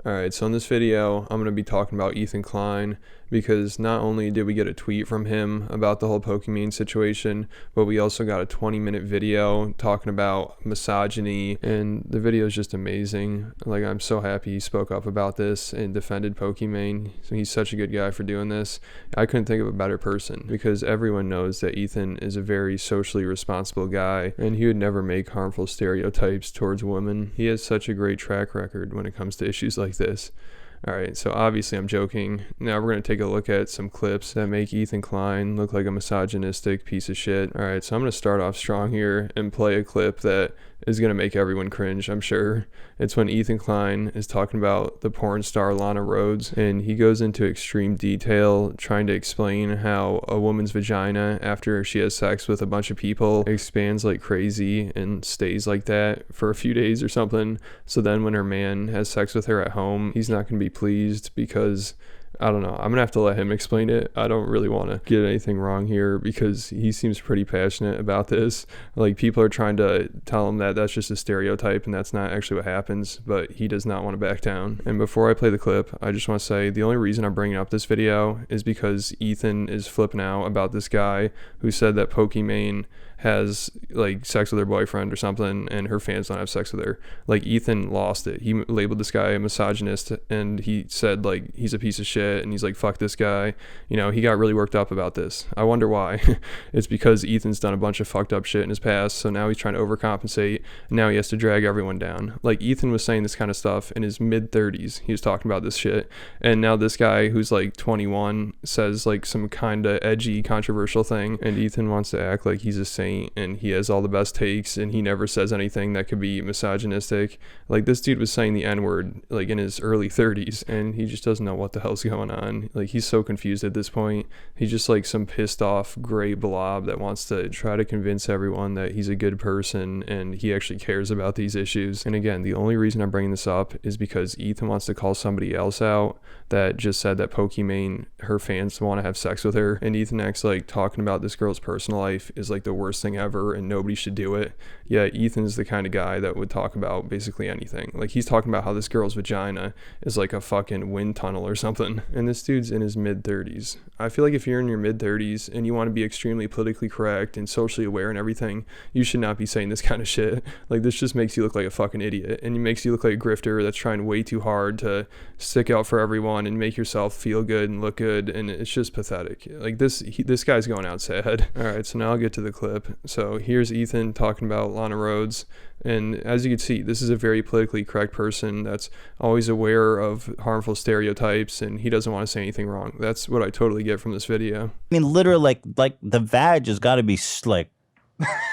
Alright, so in this video, I'm going to be talking about Ethan Klein because not only did we get a tweet from him about the whole Pokimane situation, but we also got a 20-minute video talking about misogyny, and the video is just amazing. Like, I'm so happy he spoke up about this and defended Pokimane. So he's such a good guy for doing this. I couldn't think of a better person because everyone knows that Ethan is a very socially responsible guy and he would never make harmful stereotypes towards women. He has such a great track record when it comes to issues like this. Alright, so obviously I'm joking. Now we're going to take a look at some clips that make Ethan Klein look like a misogynistic piece of shit. Alright, so I'm going to start off strong here and play a clip that is going to make everyone cringe, I'm sure. It's when Ethan Klein is talking about the porn star Lana Rhoades, and he goes into extreme detail trying to explain how a woman's vagina, after she has sex with a bunch of people, expands like crazy and stays like that for a few days or something. So then when her man has sex with her at home, he's not going to be pleased because, I don't know, I'm gonna have to let him explain it. I don't really want to get anything wrong here because he seems pretty passionate about this. Like, people are trying to tell him that that's just a stereotype and that's not actually what happens, but he does not want to back down. And before I play the clip, I just want to say the only reason I'm bringing up this video is because Ethan is flipping out about this guy who said that Pokimane has like sex with her boyfriend or something and her fans don't have sex with her. Like, Ethan lost it. He labeled this guy a misogynist and he said like he's a piece of shit and he's like, fuck this guy. You know, he got really worked up about this. I wonder why. It's because Ethan's done a bunch of fucked up shit in his past, so now he's trying to overcompensate and now he has to drag everyone down. Like, Ethan was saying this kind of stuff in his mid-30s. He was talking about this shit, and now this guy who's like 21 says like some kind of edgy controversial thing, and Ethan wants to act like he's a saint and he has all the best takes and he never says anything that could be misogynistic. Like, this dude was saying the N-word like in his early 30s and he just doesn't know what the hell's going on. Like, he's so confused at this point. He's just like some pissed off gray blob that wants to try to convince everyone that he's a good person and he actually cares about these issues. And again, the only reason I'm bringing this up is because Ethan wants to call somebody else out that just said that Pokimane, her fans want to have sex with her, and Ethan acts like talking about this girl's personal life is like the worst thing ever and nobody should do it. Yeah, Ethan's the kind of guy that would talk about basically anything. Like, he's talking about how this girl's vagina is like a fucking wind tunnel or something, and this dude's in his mid-30s. I feel like if you're in your mid-30s and you want to be extremely politically correct and socially aware and everything, you should not be saying this kind of shit. Like, this just makes you look like a fucking idiot, and it makes you look like a grifter that's trying way too hard to stick out for everyone and make yourself feel good and look good, and it's just pathetic. Like, this guy's going out sad. Alright, so now I'll get to the clip. So here's Ethan talking about Lana Rhoades, and as you can see, this is a very politically correct person that's always aware of harmful stereotypes, and he doesn't want to say anything wrong. That's what I totally get from this video. I mean, literally, like the vag has got to be like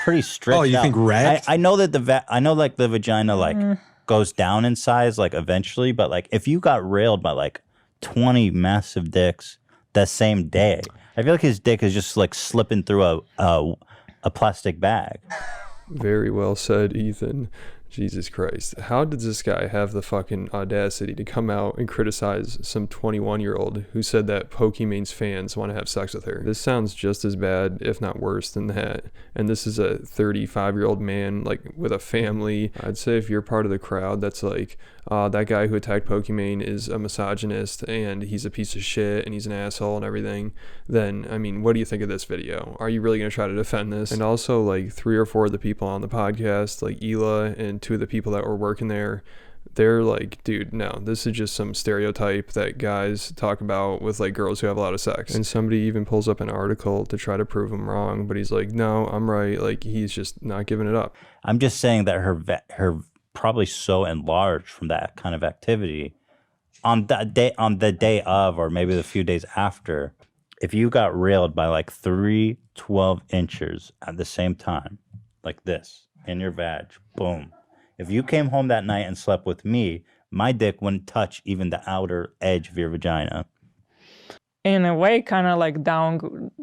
pretty strict. Oh, you out. think red? I know that I know like the vagina like goes down in size like eventually, but like if you got railed by like 20 massive dicks that same day, I feel like his dick is just like slipping through a plastic bag. Very well said, Ethan. Jesus Christ. How did this guy have the fucking audacity to come out and criticize some 21-year-old who said that Pokimane's fans want to have sex with her? This sounds just as bad, if not worse than that. And this is a 35-year-old man, like, with a family. I'd say if you're part of the crowd that's like, that guy who attacked Pokimane is a misogynist and he's a piece of shit and he's an asshole and everything, then, I mean, what do you think of this video? Are you really going to try to defend this? And also, like, 3 or 4 of the people on the podcast, like Hila and 2 of the people that were working there, they're like, dude, no, this is just some stereotype that guys talk about with like girls who have a lot of sex. And somebody even pulls up an article to try to prove him wrong, but he's like, no, I'm right. Like, he's just not giving it up. I'm just saying that her probably so enlarged from that kind of activity on the day of, or maybe the few days after, if you got railed by like 3 12-inchers at the same time, like this, in your vag, boom. If you came home that night and slept with me, my dick wouldn't touch even the outer edge of your vagina. In a way, kind of like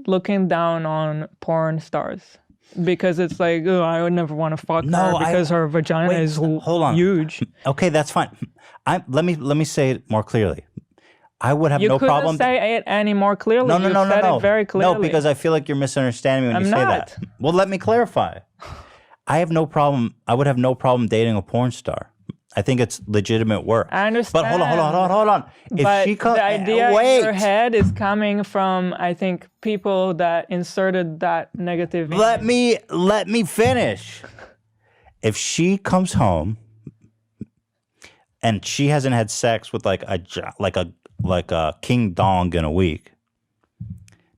looking down on porn stars. Because it's like, oh, I would never want to fuck her because her vagina is huge. Okay, that's fine. Let me say it more clearly. I would have no problem. You couldn't say it any more clearly. No. You said it very clearly. No, because I feel like you're misunderstanding me when you say that. Well, let me clarify. I have no problem. I would have no problem dating a porn star. I think it's legitimate work. I understand. But hold on. But the idea in your head is coming from, I think, people that inserted that negative. Let me finish. If she comes home and she hasn't had sex with like a king dong in a week,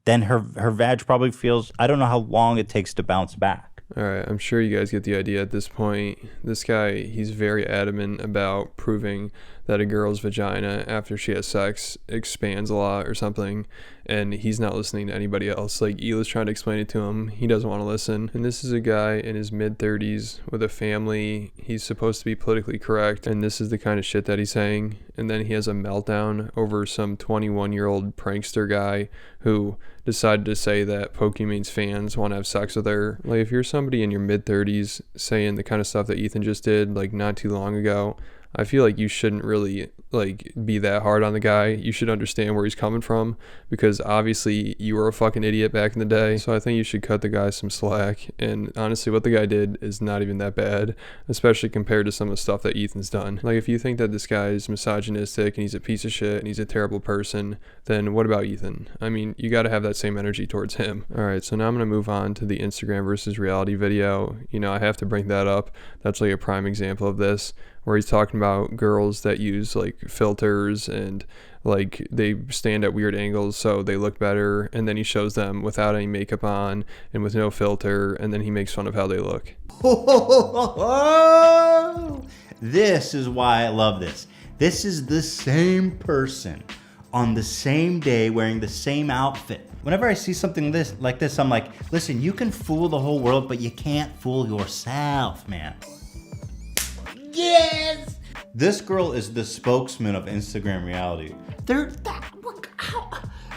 then her vag probably feels, I don't know how long it takes to bounce back. All right, I'm sure you guys get the idea at this point. This guy, he's very adamant about proving that a girl's vagina after she has sex expands a lot or something, and he's not listening to anybody else. Like, Hila's trying to explain it to him. He doesn't want to listen. And this is a guy in his mid-30s with a family. He's supposed to be politically correct, and this is the kind of shit that he's saying. And then he has a meltdown over some 21-year-old prankster guy who decided to say that Pokemon's fans want to have sex with her. Like, if you're somebody in your mid-30s saying the kind of stuff that Ethan just did, like, not too long ago, I feel like you shouldn't really like be that hard on the guy. You should understand where he's coming from, because obviously you were a fucking idiot back in the day. So I think you should cut the guy some slack. And honestly, what the guy did is not even that bad, especially compared to some of the stuff that Ethan's done. Like, if you think that this guy is misogynistic and he's a piece of shit and he's a terrible person, then what about Ethan? I mean, you got to have that same energy towards him. All right, so now I'm going to move on to the Instagram versus reality video. You know, I have to bring that up. That's like a prime example of this, where he's talking about girls that use like filters and like they stand at weird angles so they look better, and then he shows them without any makeup on and with no filter, and then he makes fun of how they look. This is why I love this. This is the same person on the same day wearing the same outfit. Whenever I see something like this, I'm like, listen, you can fool the whole world, but you can't fool yourself, man. Yes! This girl is the spokesman of Instagram reality.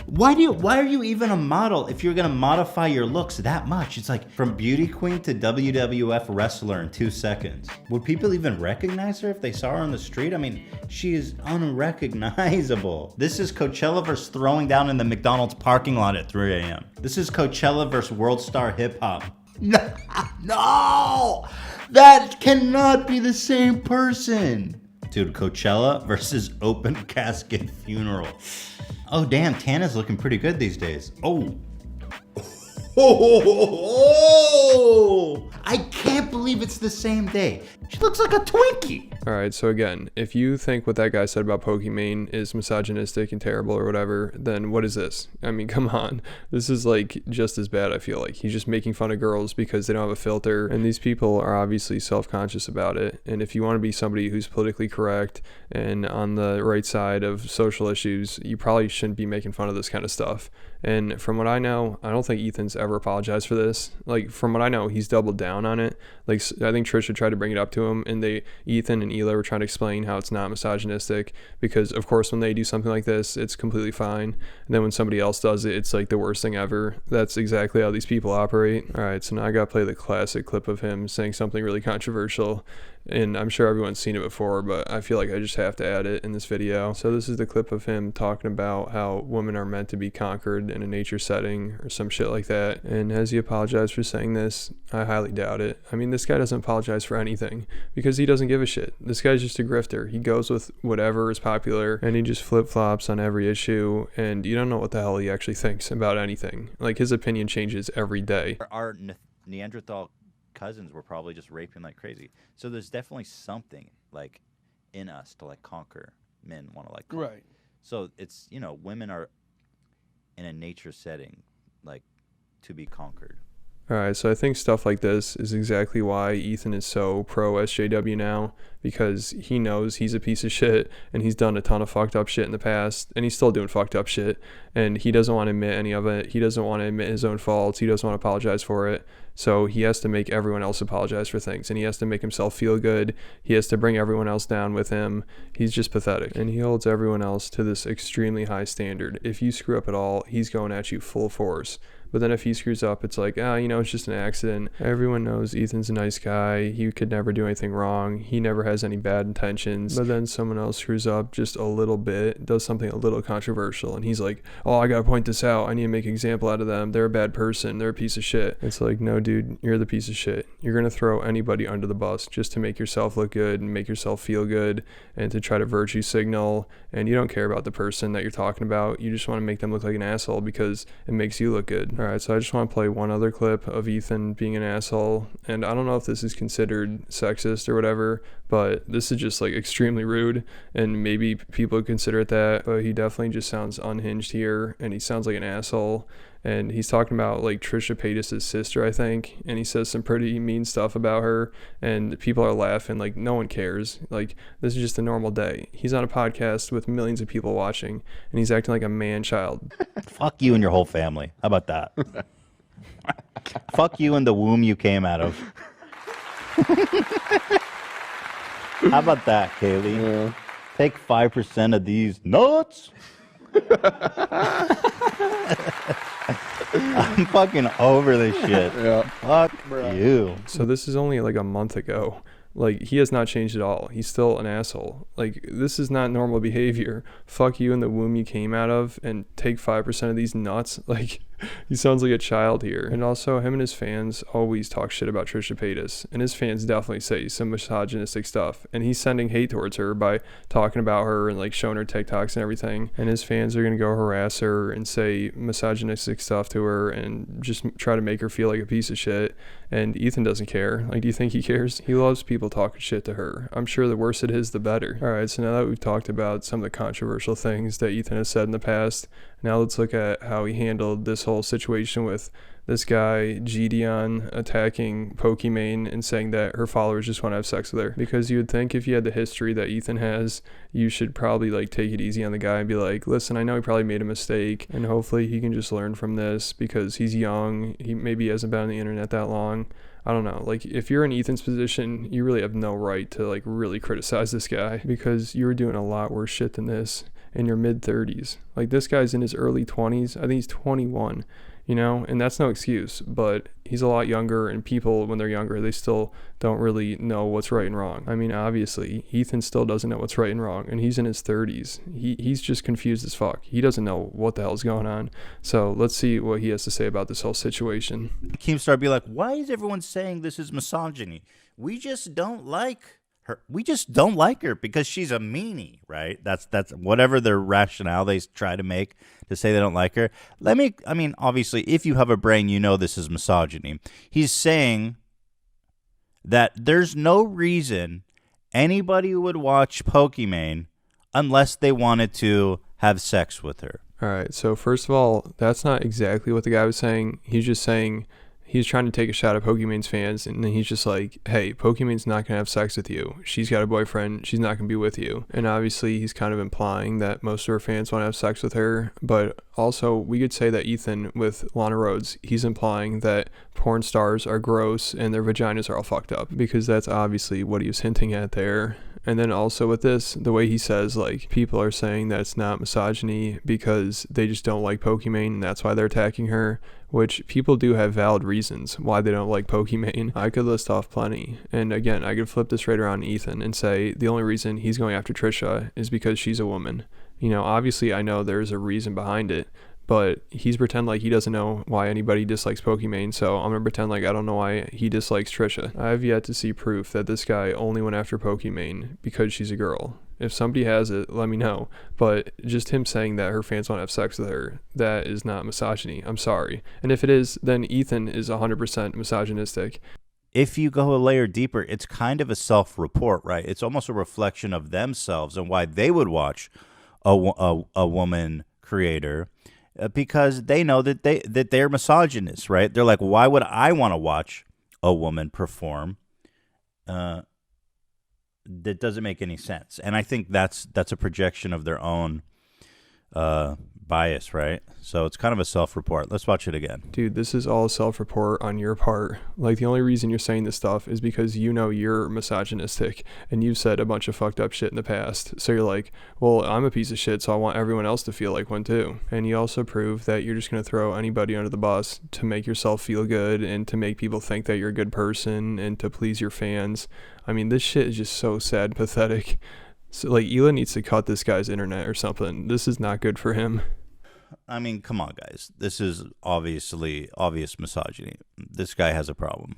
Why are you even a model if you're gonna modify your looks that much? It's like from beauty queen to WWF wrestler in 2 seconds. Would people even recognize her if they saw her on the street? I mean, she is unrecognizable. This is Coachella versus throwing down in the McDonald's parking lot at 3 a.m. This is Coachella versus World Star Hip Hop. No! That cannot be the same person. Dude, Coachella versus open casket funeral. Oh, damn, Tana's looking pretty good these days. Oh. I can't believe it's the same day. She looks like a Twinkie. All right, so again, if you think what that guy said about Pokimane is misogynistic and terrible or whatever, then what is this? I mean, come on. This is like just as bad, I feel like. He's just making fun of girls because they don't have a filter, and these people are obviously self-conscious about it. And if you want to be somebody who's politically correct and on the right side of social issues, you probably shouldn't be making fun of this kind of stuff. And from what I know, I don't think Ethan's ever apologized for this. Like, from what I know, he's doubled down on it. Like, I think Trisha tried to bring it up to him, and Ethan and Hila were trying to explain how it's not misogynistic, because of course when they do something like this, it's completely fine, and then when somebody else does it, it's like the worst thing ever. That's exactly how these people operate. All right, so now I gotta play the classic clip of him saying something really controversial, and I'm sure everyone's seen it before, but I feel like I just have to add it in this video. So this is the clip of him talking about how women are meant to be conquered in a nature setting or some shit like that. And has he apologized for saying this? I highly doubt it. I mean, this guy doesn't apologize for anything because he doesn't give a shit. This guy's just a grifter. He goes with whatever is popular and he just flip-flops on every issue, and you don't know what the hell he actually thinks about anything. Like, his opinion changes every day. Our Neanderthal cousins were probably just raping like crazy. So there's definitely something like in us to like conquer. Men want to like conquer. Right. So it's, you know, women are in a nature setting like to be conquered. All right, so I think stuff like this is exactly why Ethan is so pro SJW now, because he knows he's a piece of shit and he's done a ton of fucked up shit in the past, and he's still doing fucked up shit, and he doesn't want to admit any of it. He doesn't want to admit his own faults. He doesn't want to apologize for it. So he has to make everyone else apologize for things, and he has to make himself feel good. He has to bring everyone else down with him. He's just pathetic, and he holds everyone else to this extremely high standard. If you screw up at all, he's going at you full force. But then if he screws up, it's like, you know, it's just an accident. Everyone knows Ethan's a nice guy. He could never do anything wrong. He never has any bad intentions. But then someone else screws up just a little bit, does something a little controversial, and he's like, oh, I gotta point this out. I need to make an example out of them. They're a bad person. They're a piece of shit. It's like, no, dude, you're the piece of shit. You're going to throw anybody under the bus just to make yourself look good and make yourself feel good and to try to virtue signal. And you don't care about the person that you're talking about. You just want to make them look like an asshole because it makes you look good. All right, so I just want to play one other clip of Ethan being an asshole. And I don't know if this is considered sexist or whatever, but this is just like extremely rude. And maybe people would consider it that, but he definitely just sounds unhinged here and he sounds like an asshole. And he's talking about like Trisha Paytas' sister, I think, and he says some pretty mean stuff about her, and people are laughing like no one cares. Like, this is just a normal day. He's on a podcast with millions of people watching, and he's acting like a man-child. Fuck you and your whole family. How about that? Fuck you and the womb you came out of. How about that, Kaylee? Yeah. Take 5% of these nuts. I'm fucking over this shit. Yeah. Fuck you. So this is only like a month ago. Like, he has not changed at all. He's still an asshole. Like, this is not normal behavior. Fuck you and the womb you came out of and take 5% of these nuts. Like, he sounds like a child here. And also, him and his fans always talk shit about Trisha Paytas. And his fans definitely say some misogynistic stuff. And he's sending hate towards her by talking about her and like showing her TikToks and everything. And his fans are going to go harass her and say misogynistic stuff to her and just try to make her feel like a piece of shit. And Ethan doesn't care. Like, do you think he cares? He loves people talking shit to her. I'm sure the worse it is, the better. All right, so now that we've talked about some of the controversial things that Ethan has said in the past, now let's look at how he handled this whole situation with this guy, JiDion, attacking Pokimane and saying that her followers just want to have sex with her. Because you would think if you had the history that Ethan has, you should probably like take it easy on the guy and be like, listen, I know he probably made a mistake and hopefully he can just learn from this because he's young. He maybe hasn't been on the internet that long. I don't know. Like, if you're in Ethan's position, you really have no right to like really criticize this guy because you were doing a lot worse shit than this in your mid-30s. Like, this guy's in his early 20s. I think he's 21. You know, and that's no excuse, but he's a lot younger, and people, when they're younger, they still don't really know what's right and wrong. I mean, obviously, Ethan still doesn't know what's right and wrong, and he's in his 30s. He's just confused as fuck. He doesn't know what the hell's going on. So let's see what he has to say about this whole situation. Keemstar be like, why is everyone saying this is misogyny? We just don't like her. We just don't like her because she's a meanie, right? That's whatever their rationale they try to make to say they don't like her. I mean, obviously, if you have a brain, you know this is misogyny. He's saying that there's no reason anybody would watch Pokimane unless they wanted to have sex with her. All right, so first of all, that's not exactly what the guy was saying. He's just saying he's trying to take a shot at Pokimane's fans, and then he's just like, hey, Pokimane's not going to have sex with you. She's got a boyfriend. She's not going to be with you. And obviously, he's kind of implying that most of her fans want to have sex with her. But also, we could say that Ethan, with Lana Rhoades, he's implying that porn stars are gross and their vaginas are all fucked up, because that's obviously what he was hinting at there. And then also with this, the way he says, like, people are saying that it's not misogyny because they just don't like Pokimane and that's why they're attacking her, which people do have valid reasons why they don't like Pokimane. I could list off plenty. And again, I could flip this right around to Ethan and say the only reason he's going after Trisha is because she's a woman. You know, obviously I know there's a reason behind it, but he's pretend like he doesn't know why anybody dislikes Pokimane, so I'm gonna pretend like I don't know why he dislikes Trisha. I have yet to see proof that this guy only went after Pokimane because she's a girl. If somebody has it, let me know. But just him saying that her fans want to have sex with her, that is not misogyny. I'm sorry. And if it is, then Ethan is 100% misogynistic. If you go a layer deeper, it's kind of a self-report, right? It's almost a reflection of themselves and why they would watch a woman creator. Because they know that they're misogynists, right? They're like, why would I want to watch a woman perform? That doesn't make any sense. And I think that's a projection of their own bias, right? So it's kind of a self-report. Let's watch it again. Dude, this is all a self-report on your part. Like, the only reason you're saying this stuff is because you know you're misogynistic and you've said a bunch of fucked up shit in the past. So you're like, well, I'm a piece of shit, so I want everyone else to feel like one too. And you also prove that you're just going to throw anybody under the bus to make yourself feel good and to make people think that you're a good person and to please your fans. I mean, this shit is just so sad and pathetic. So, like, Elon needs to cut this guy's internet or something. This is not good for him. I mean, come on, guys. This is obviously obvious misogyny. This guy has a problem.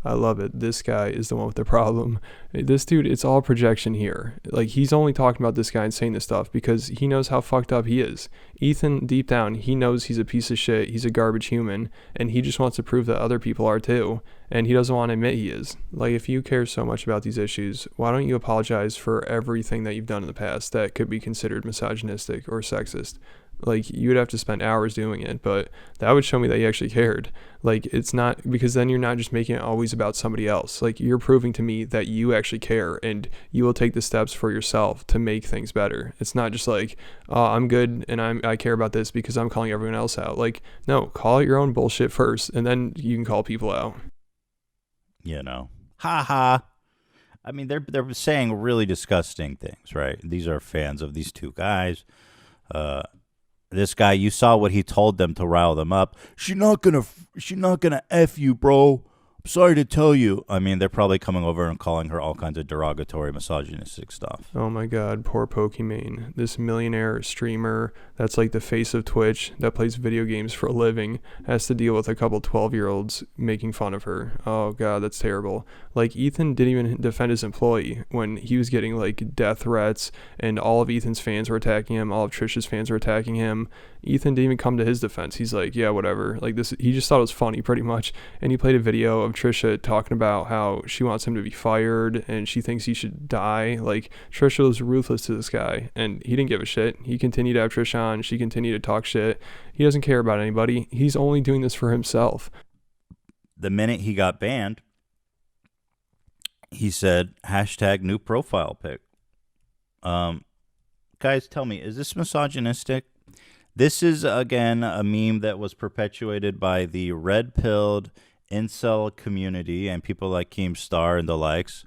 I love it. This guy is the one with the problem. This dude, it's all projection here. Like, he's only talking about this guy and saying this stuff because he knows how fucked up he is. Ethan, deep down, he knows he's a piece of shit. He's a garbage human, and he just wants to prove that other people are too. And he doesn't want to admit he is. Like, if you care so much about these issues, why don't you apologize for everything that you've done in the past that could be considered misogynistic or sexist? Like, you would have to spend hours doing it, but that would show me that you actually cared. Like, it's not, because then you're not just making it always about somebody else. Like, you're proving to me that you actually care and you will take the steps for yourself to make things better. It's not just like, oh, I'm good and I care about this because I'm calling everyone else out. Like, no, call out your own bullshit first and then you can call people out. You know, ha. I mean, they're saying really disgusting things, right? These are fans of these two guys. This guy, you saw what he told them to rile them up. She's not gonna F you, bro. I'm sorry to tell you. I mean, they're probably coming over and calling her all kinds of derogatory, misogynistic stuff. Oh my God, poor Pokimane. This millionaire streamer that's like the face of Twitch that plays video games for a living has to deal with a couple 12-year-olds making fun of her. Oh God, that's terrible. Like, Ethan didn't even defend his employee when he was getting like death threats and all of Ethan's fans were attacking him. All of Trisha's fans were attacking him. Ethan didn't even come to his defense. He's like, yeah, whatever. Like, this, he just thought it was funny pretty much. And he played a video of Trisha talking about how she wants him to be fired and she thinks he should die. Like, Trisha was ruthless to this guy and he didn't give a shit. He continued to have Trisha on. She continued to talk shit. He doesn't care about anybody. He's only doing this for himself. The minute he got banned, he said, #new profile pic. Guys, tell me, is this misogynistic? This is, again, a meme that was perpetuated by the red-pilled incel community and people like Keemstar and the likes.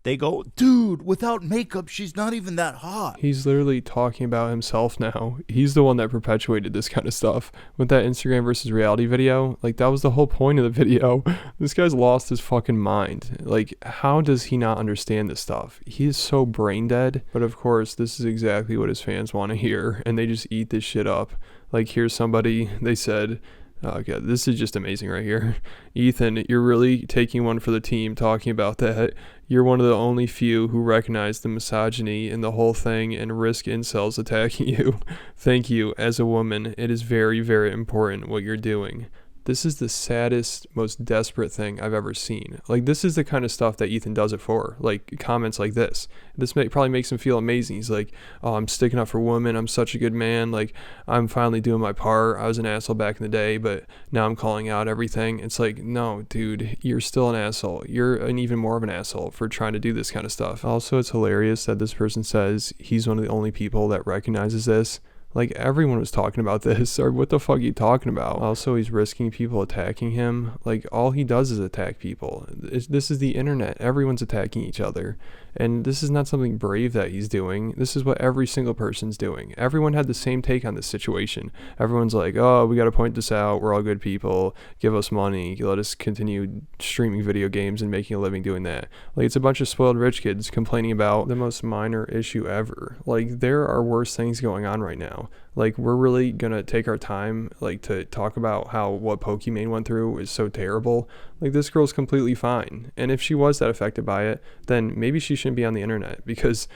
They go, dude, without makeup, she's not even that hot. He's literally talking about himself now. He's the one that perpetuated this kind of stuff. With that Instagram versus reality video, like, that was the whole point of the video. This guy's lost his fucking mind. Like, how does he not understand this stuff? He is so brain dead. But of course, this is exactly what his fans want to hear, and they just eat this shit up. Like, here's somebody, they said, oh God, this is just amazing right here. Ethan, you're really taking one for the team talking about that. You're one of the only few who recognize the misogyny in the whole thing and risk incels attacking you. Thank you. As a woman, it is very, very important what you're doing. This is the saddest, most desperate thing I've ever seen. Like, this is the kind of stuff that Ethan does it for. Like, comments like this. This probably makes him feel amazing. He's like, oh, I'm sticking up for women. I'm such a good man. Like, I'm finally doing my part. I was an asshole back in the day, but now I'm calling out everything. It's like, no, dude, you're still an asshole. You're an even more of an asshole for trying to do this kind of stuff. Also, it's hilarious that this person says he's one of the only people that recognizes this. Like, everyone was talking about this, or what the fuck are you talking about? Also, he's risking people attacking him. Like, all he does is attack people. This is the internet. Everyone's attacking each other. And this is not something brave that he's doing. This is what every single person's doing. Everyone had the same take on this situation. Everyone's like, oh, we got to point this out. We're all good people. Give us money. Let us continue streaming video games and making a living doing that. Like, it's a bunch of spoiled rich kids complaining about the most minor issue ever. Like, there are worse things going on right now. Like, we're really gonna take our time, like, to talk about how what Pokimane went through is so terrible. Like, this girl's completely fine, and if she was that affected by it, then maybe she shouldn't be on the internet, because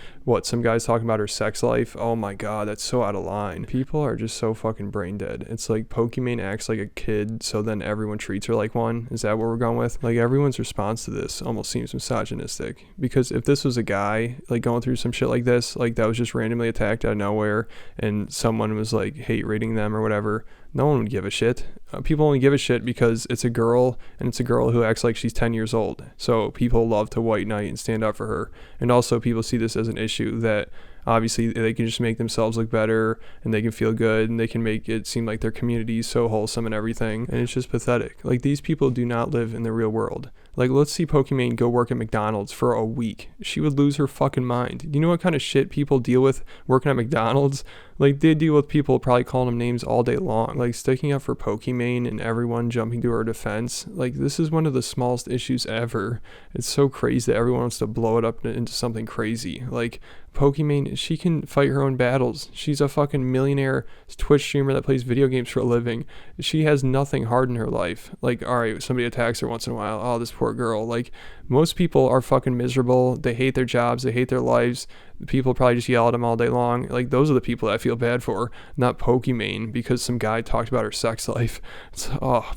some guys talking about her sex life, oh my God, that's so out of line. People are just so fucking brain dead. It's like Pokimane acts like a kid, so then everyone treats her like one. Is that what we're going with? Like, everyone's response to this almost seems misogynistic, because if this was a guy, like, going through some shit like this, like, that was just randomly attacked out of nowhere, and someone was like hate rating them or whatever, no one would give a shit. People only give a shit because it's a girl, and it's a girl who acts like she's 10 years old. So people love to white knight and stand up for her. And also, people see this as an issue that obviously they can just make themselves look better, and they can feel good, and they can make it seem like their community is so wholesome and everything. And it's just pathetic. Like, these people do not live in the real world. Like, let's see Pokimane go work at McDonald's for a week. She would lose her fucking mind. Do you know what kind of shit people deal with working at McDonald's? Like, they deal with people probably calling them names all day long, like sticking up for Pokimane and everyone jumping to her defense. Like, this is one of the smallest issues ever. It's so crazy that everyone wants to blow it up into something crazy. Like, Pokimane, she can fight her own battles. She's a fucking millionaire Twitch streamer that plays video games for a living. She has nothing hard in her life. Like, all right, somebody attacks her once in a while. Oh, this poor girl. Like, most people are fucking miserable. They hate their jobs. They hate their lives. People probably just yell at them all day long. Like, those are the people that I feel bad for, not Pokimane, because some guy talked about her sex life.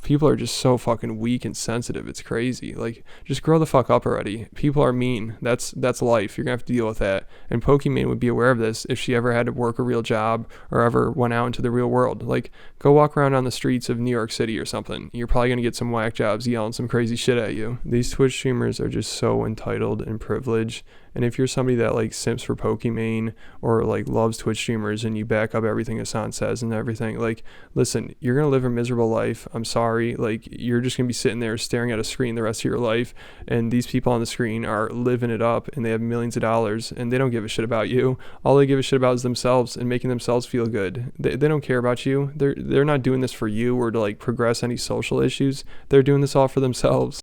People are just so fucking weak and sensitive. It's crazy. Like, just grow the fuck up already. People are mean. That's life. You're gonna have to deal with that. And Pokimane would be aware of this if she ever had to work a real job or ever went out into the real world. Like, go walk around on the streets of New York City or something. You're probably gonna get some whack jobs yelling some crazy shit at you. These Twitch streamers are just so entitled and privileged. And if you're somebody that like simps for Pokimane or like loves Twitch streamers and you back up everything Hassan says and everything, like, listen, you're going to live a miserable life. I'm sorry. Like, you're just going to be sitting there staring at a screen the rest of your life. And these people on the screen are living it up and they have millions of dollars and they don't give a shit about you. All they give a shit about is themselves and making themselves feel good. They don't care about you. They're not doing this for you or to like progress any social issues. They're doing this all for themselves.